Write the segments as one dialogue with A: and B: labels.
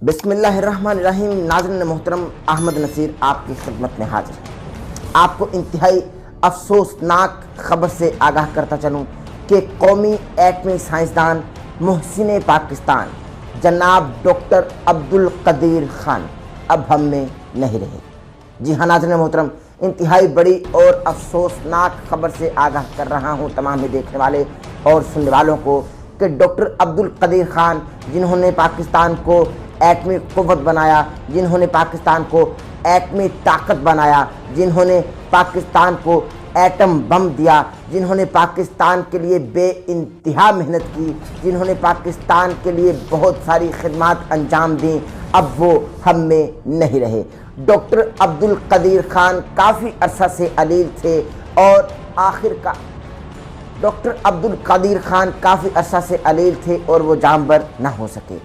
A: بسم اللہ الرحمن الرحیم۔ ناظرین محترم، احمد نصیر آپ کی خدمت میں حاضر ہے۔ آپ کو انتہائی افسوسناک خبر سے آگاہ کرتا چلوں کہ قومی ایٹمی سائنسدان محسن پاکستان جناب ڈاکٹر عبدالقدیر خان اب ہم میں نہیں رہے۔ جی ہاں ناظرین محترم، انتہائی بڑی اور افسوسناک خبر سے آگاہ کر رہا ہوں تمام دیکھنے والے اور سننے والوں کو کہ ڈاکٹر عبدالقدیر خان، جنہوں نے پاکستان کو ایٹمی قوت بنایا، جنہوں نے پاکستان کو ایٹمی طاقت بنایا، جنہوں نے پاکستان کو ایٹم بم دیا، جنہوں نے پاکستان کے لیے بے انتہا محنت کی، جنہوں نے پاکستان کے لیے بہت ساری خدمات انجام دیں، اب وہ ہم میں نہیں رہے۔ ڈاکٹر عبدالقدیر خان کافی عرصہ سے علیل تھے اور ڈاکٹر عبدالقدیر خان کافی عرصہ سے علیل تھے اور وہ جانبر نہ ہو سکے۔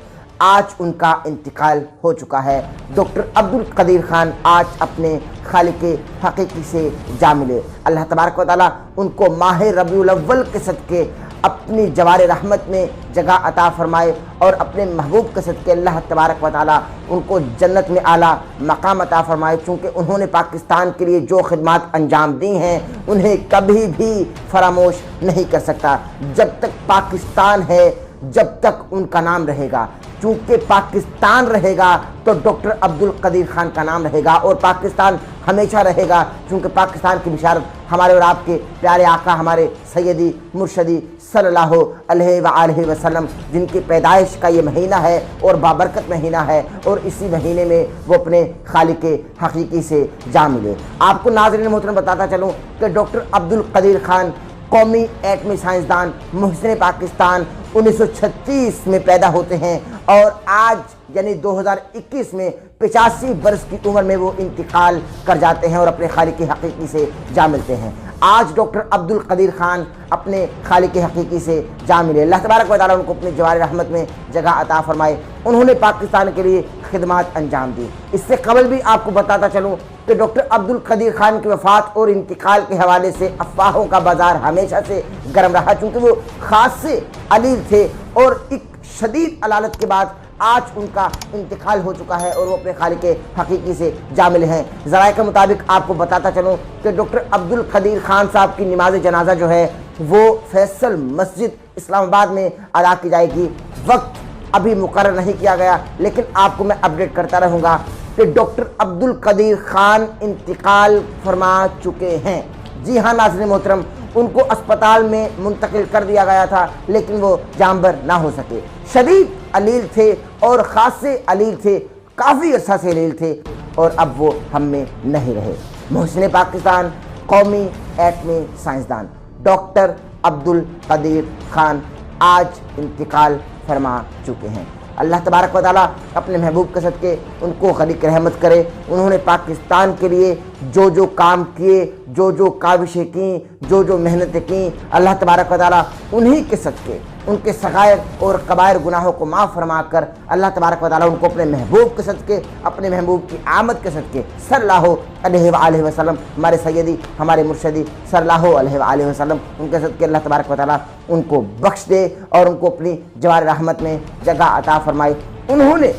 A: آج ان کا انتقال ہو چکا ہے۔ ڈاکٹر عبدالقدیر خان آج اپنے خالق حقیقی سے جا ملے۔ اللہ تبارک و تعالیٰ ان کو ماہ ربیع الاول کے صدقے اپنی جوار رحمت میں جگہ عطا فرمائے اور اپنے محبوب کے صدقے اللہ تبارک و تعالیٰ ان کو جنت میں اعلیٰ مقام عطا فرمائے، چونکہ انہوں نے پاکستان کے لیے جو خدمات انجام دی ہیں انہیں کبھی بھی فراموش نہیں کر سکتا۔ جب تک پاکستان ہے، جب تک ان کا نام رہے گا، چونکہ پاکستان رہے گا تو ڈاکٹر عبدالقدیر خان کا نام رہے گا، اور پاکستان ہمیشہ رہے گا، چونکہ پاکستان کی بشارت ہمارے اور آپ کے پیارے آقا ہمارے سیدی مرشدی صلی اللہ علیہ وآلہ وسلم، جن کی پیدائش کا یہ مہینہ ہے اور بابرکت مہینہ ہے، اور اسی مہینے میں وہ اپنے خالق حقیقی سے جا ملے۔ آپ کو ناظرین محترم بتاتا چلوں کہ ڈاکٹر عبدالقدیر خان قومی ایٹمی سائنسدان محسن پاکستان 1936 میں پیدا ہوتے ہیں اور آج یعنی 2021 میں 85 برس کی عمر میں وہ انتقال کر جاتے ہیں اور اپنے خالق حقیقی سے جا ملتے ہیں۔ آج ڈاکٹر عبدالقدیر خان اپنے خالق حقیقی سے جا ملے۔ اللہ تبارک و تعالیٰ ان کو اپنے جوار رحمت میں جگہ عطا فرمائے۔ انہوں نے پاکستان کے لیے خدمات انجام دی۔ اس سے قبل بھی آپ کو بتاتا چلوں کہ ڈاکٹر عبدالقدیر خان کی وفات اور انتقال کے حوالے سے افواہوں کا بازار ہمیشہ سے گرم رہا، چونکہ وہ خاص سے علیل تھے اور ایک شدید علالت کے بعد آج ان کا انتقال ہو چکا ہے اور وہ اپنے خالق حقیقی سے جا ملے ہیں۔ ذرائع کے مطابق آپ کو بتاتا چلوں کہ ڈاکٹر عبدالقدیر خان صاحب کی نماز جنازہ جو ہے وہ فیصل مسجد اسلام آباد میں ادا کی جائے گی۔ وقت ابھی مقرر نہیں کیا گیا، لیکن آپ کو میں اپڈیٹ کرتا رہوں گا کہ ڈاکٹر عبدالقدیر خان انتقال فرما چکے ہیں۔ جی ہاں ناظرین محترم، ان کو اسپتال میں منتقل کر دیا گیا تھا لیکن وہ جانبر نہ ہو سکے۔ شدید علیل تھے اور خاص سے علیل تھے، کافی عرصہ سے علیل تھے اور اب وہ ہم میں نہیں رہے۔ محسن پاکستان قومی ایٹمی سائنسدان ڈاکٹر عبدالقدیر خان آج انتقال فرما چکے ہیں۔ اللہ تبارک و تعالیٰ اپنے محبوب کے صدقے ان کو خالق رحمت کرے۔ انہوں نے پاکستان کے لیے جو کام کیے، جو کاوشیں کیں، جو محنتیں کیں، اللہ تبارک و تعالیٰ انہی کے صدقے ان کے صغائر اور کبائر گناہوں کو معاف فرما کر اللہ تبارک و تعالیٰ ان کو اپنے محبوب کے صدقے، اپنے محبوب کی آمد کے صدقے صلی اللہ علیہ وآلہ وسلم، ہمارے سیدی ہمارے مرشدی صلی اللہ علیہ وآلہ وسلم، ان کے صدقے اللہ تبارک و تعالیٰ ان کو بخش دے اور ان کو اپنی جوار رحمت میں جگہ عطا فرمائے۔ انہوں نے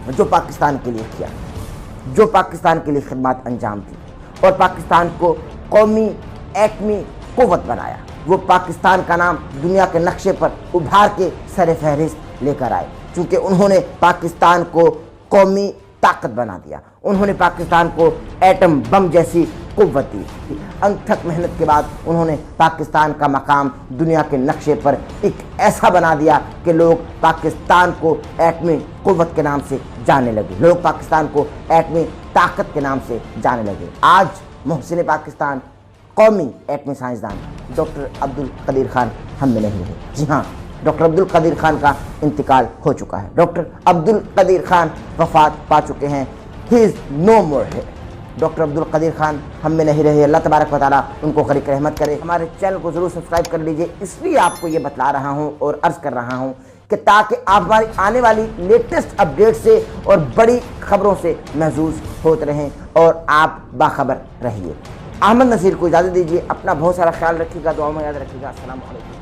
A: جو پاکستان کے لیے کیا، جو پاکستان کے لیے خدمات انجام دی اور پاکستان کو قومی ایٹمی قوت بنایا، وہ پاکستان کا نام دنیا کے نقشے پر ابھار کے سر فہرست لے کر آئے، چونکہ انہوں نے پاکستان کو قومی طاقت بنا دیا، انہوں نے پاکستان کو ایٹم بم جیسی قوت دی۔ انتھک محنت کے بعد انہوں نے پاکستان کا مقام دنیا کے نقشے پر ایک ایسا بنا دیا کہ لوگ پاکستان کو ایٹمی قوت کے نام سے جانے لگے، لوگ پاکستان کو ایٹمی طاقت کے نام سے جانے لگے۔ آج محسن پاکستان قومی ایٹمی سائنسدان ڈاکٹر عبدالقدیر خان ہم میں نہیں رہے۔ جی ہاں، ڈاکٹر عبدالقدیر خان کا انتقال ہو چکا ہے۔ ڈاکٹر عبدالقدیر خان وفات پا چکے ہیں۔ ہی از نو مور ہے۔ ڈاکٹر عبدالقدیر خان ہم میں نہیں رہے۔ اللہ تبارک و تعالیٰ ان کو خالق رحمت کرے۔ ہمارے چینل کو ضرور سبسکرائب کر لیجئے، اس لیے آپ کو یہ بتلا رہا ہوں اور عرض کر رہا ہوں کہ تاکہ آپ ہماری آنے والی لیٹسٹ اپڈیٹ سے اور بڑی خبروں سے محظوظ ہوتے رہیں اور آپ باخبر رہیے۔ احمد نصیر کو اجازت دیجیے، اپنا بہت سارا خیال رکھیے گا، دعاؤں میں یاد رکھیے گا۔ السلام علیکم۔